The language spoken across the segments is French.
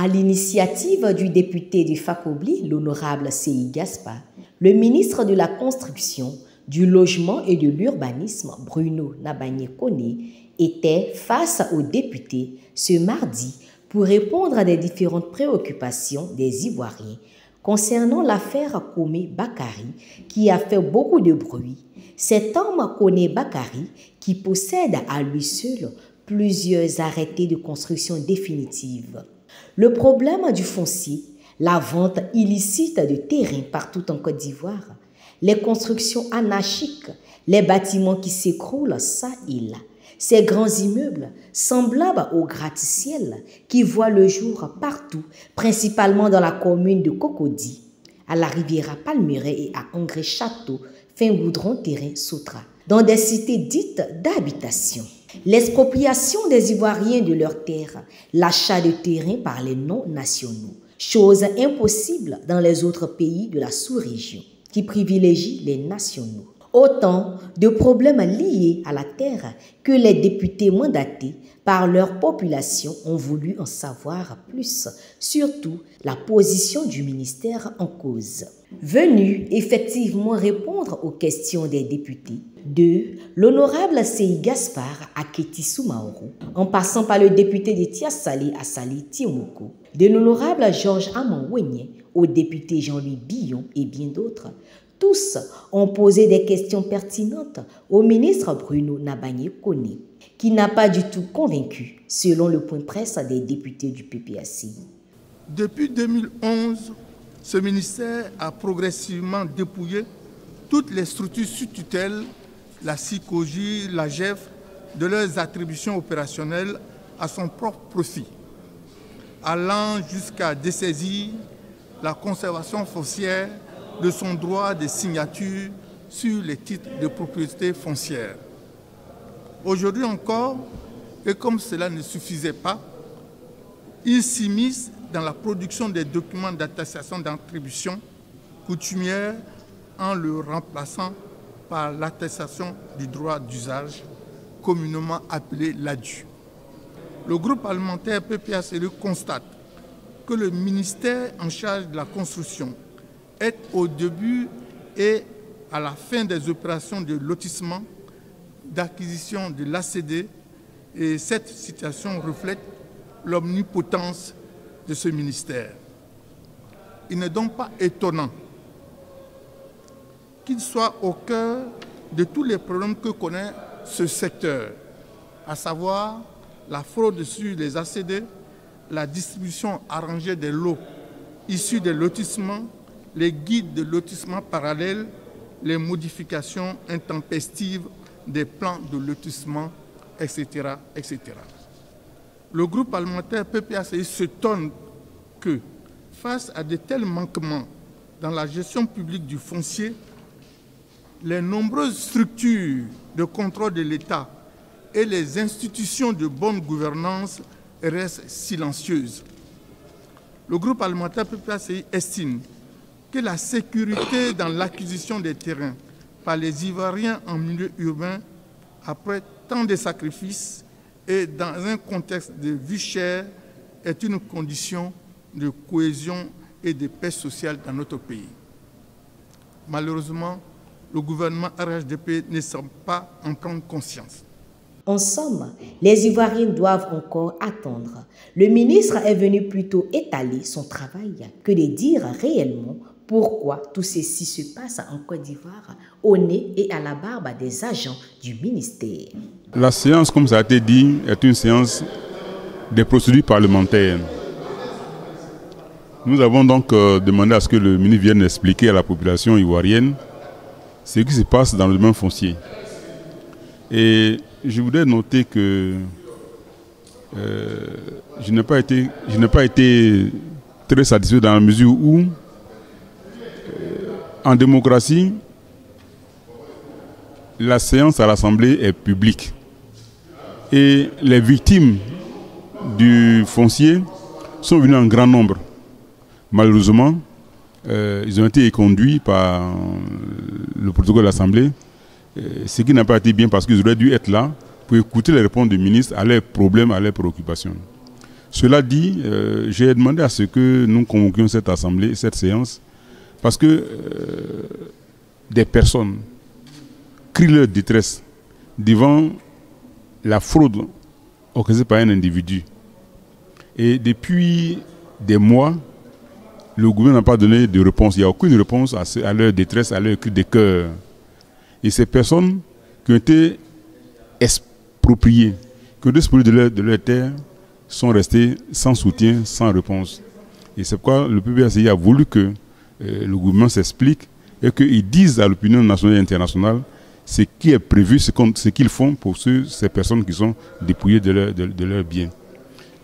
À l'initiative du député de Fakobli, l'honorable C.I. Gaspard, le ministre de la Construction, du Logement et de l'Urbanisme, Bruno Nabagné-Koné, était face aux députés ce mardi pour répondre à des différentes préoccupations des Ivoiriens concernant l'affaire Komé Bakary qui a fait beaucoup de bruit. Cet homme, Koné Bakary, qui possède à lui seul plusieurs arrêtés de construction définitive. Le problème du foncier, la vente illicite de terrains partout en Côte d'Ivoire, les constructions anarchiques, les bâtiments qui s'écroulent ça et là, ces grands immeubles semblables aux gratte-ciel qui voient le jour partout, principalement dans la commune de Cocody, à la Riviera Palmeraie et à Angré-Château, Fin-Goudron, Terrain, Sotra, dans des cités dites d'habitation. L'expropriation des Ivoiriens de leurs terres, l'achat de terrains par les non-nationaux, chose impossible dans les autres pays de la sous-région qui privilégient les nationaux. Autant de problèmes liés à la terre que les députés mandatés par leur population ont voulu en savoir plus, surtout la position du ministère en cause. Venu effectivement répondre aux questions des députés, de l'honorable C.I. Gaspard à Kéti Soumaoro, en passant par le député de Tiassalé à Salé Tiomoko, de l'honorable Georges Amon-Wenye au député Jean-Louis Billon et bien d'autres, tous ont posé des questions pertinentes au ministre Bruno Nabagné-Koné, qui n'a pas du tout convaincu, selon le point presse des députés du PPACI. Depuis 2011, ce ministère a progressivement dépouillé toutes les structures sous tutelle, la SICOGI, la GEF, de leurs attributions opérationnelles à son propre profit, allant jusqu'à dessaisir la conservation foncière de son droit de signature sur les titres de propriété foncière. Aujourd'hui encore, et comme cela ne suffisait pas, il s'immisce dans la production des documents d'attestation d'attribution coutumière en le remplaçant par l'attestation du droit d'usage, communément appelé l'ADU. Le groupe parlementaire PPACI constate que le ministère en charge de la construction est au début et à la fin des opérations de lotissement, d'acquisition de l'ACD, et cette situation reflète l'omnipotence de ce ministère. Il n'est donc pas étonnant qu'il soit au cœur de tous les problèmes que connaît ce secteur, à savoir la fraude sur les ACD, la distribution arrangée des lots issus des lotissements, les guides de lotissement parallèles, les modifications intempestives des plans de lotissement, etc., etc. Le groupe parlementaire PPACI s'étonne que, face à de tels manquements dans la gestion publique du foncier, les nombreuses structures de contrôle de l'État et les institutions de bonne gouvernance restent silencieuses. Le groupe parlementaire PPACI estime que la sécurité dans l'acquisition des terrains par les Ivoiriens en milieu urbain, après tant de sacrifices et dans un contexte de vie chère, est une condition de cohésion et de paix sociale dans notre pays. Malheureusement, le gouvernement RHDP ne semble pas en prendre conscience. En somme, les Ivoiriens doivent encore attendre. Le ministre est venu plutôt étaler son travail que de dire réellement pourquoi tout ceci se passe en Côte d'Ivoire au nez et à la barbe des agents du ministère. La séance, comme ça a été dit, est une séance des procédures parlementaires. Nous avons donc demandé à ce que le ministre vienne expliquer à la population ivoirienne ce qui se passe dans le domaine foncier. Et je voudrais noter que je n'ai pas été très satisfait dans la mesure où, en démocratie, la séance à l'Assemblée est publique. Et les victimes du foncier sont venues en grand nombre. Malheureusement, ils ont été conduits par le protocole de l'Assemblée, ce qui n'a pas été bien parce qu'ils auraient dû être là pour écouter les réponses du ministre à leurs problèmes, à leurs préoccupations. Cela dit, j'ai demandé à ce que nous convoquions cette assemblée, cette séance, parce que des personnes crient leur détresse devant la fraude occasionnée par un individu. Et depuis des mois, le gouvernement n'a pas donné de réponse. Il n'y a aucune réponse à leur détresse, à leur cri de cœur. Et ces personnes qui ont été expropriées, qui ont été spoliées de leur terre, sont restées sans soutien, sans réponse. Et c'est pourquoi le PPACI a voulu que le gouvernement s'explique et qu'ils disent à l'opinion nationale et internationale ce qui est prévu, ce qu'ils font pour ces personnes qui sont dépouillées de leurs biens.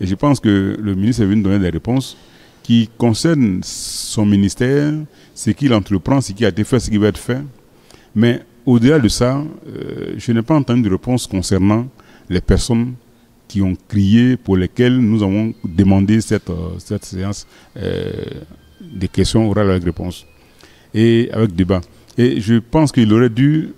Et je pense que le ministre est venu donner des réponses qui concernent son ministère, ce qu'il entreprend, ce qui a été fait, ce qui va être fait. Mais au-delà de ça, je n'ai pas entendu de réponse concernant les personnes qui ont crié, pour lesquelles nous avons demandé cette séance de questions orales avec réponse et avec débat. Et je pense qu'il aurait dû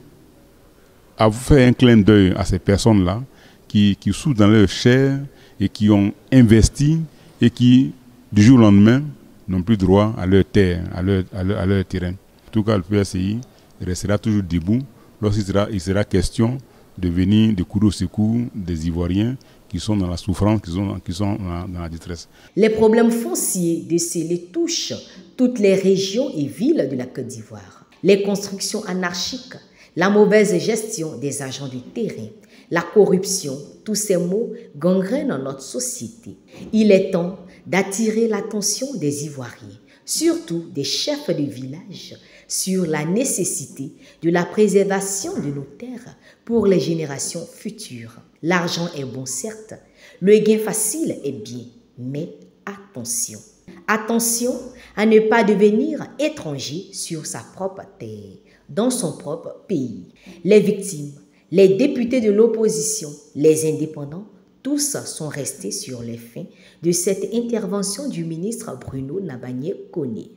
faire un clin d'œil à ces personnes-là qui souffrent dans leur chair et qui ont investi et qui, du jour au lendemain, n'ont plus droit à leur terre, à leur terrain. En tout cas, le PACI restera toujours debout lorsqu'il sera question de venir de courir au secours des Ivoiriens qui sont dans la souffrance, qui sont dans la détresse. Les problèmes fonciers décelés touchent toutes les régions et villes de la Côte d'Ivoire. Les constructions anarchiques, la mauvaise gestion des agents du terrain, la corruption, tous ces maux gangrènent notre société. Il est temps d'attirer l'attention des Ivoiriens, surtout des chefs de village, sur la nécessité de la préservation de nos terres pour les générations futures. L'argent est bon, certes, le gain facile est bien, mais attention. Attention à ne pas devenir étranger sur sa propre terre, dans son propre pays. Les victimes, les députés de l'opposition, les indépendants, tous sont restés sur les fins de cette intervention du ministre Bruno Nabagné Koné.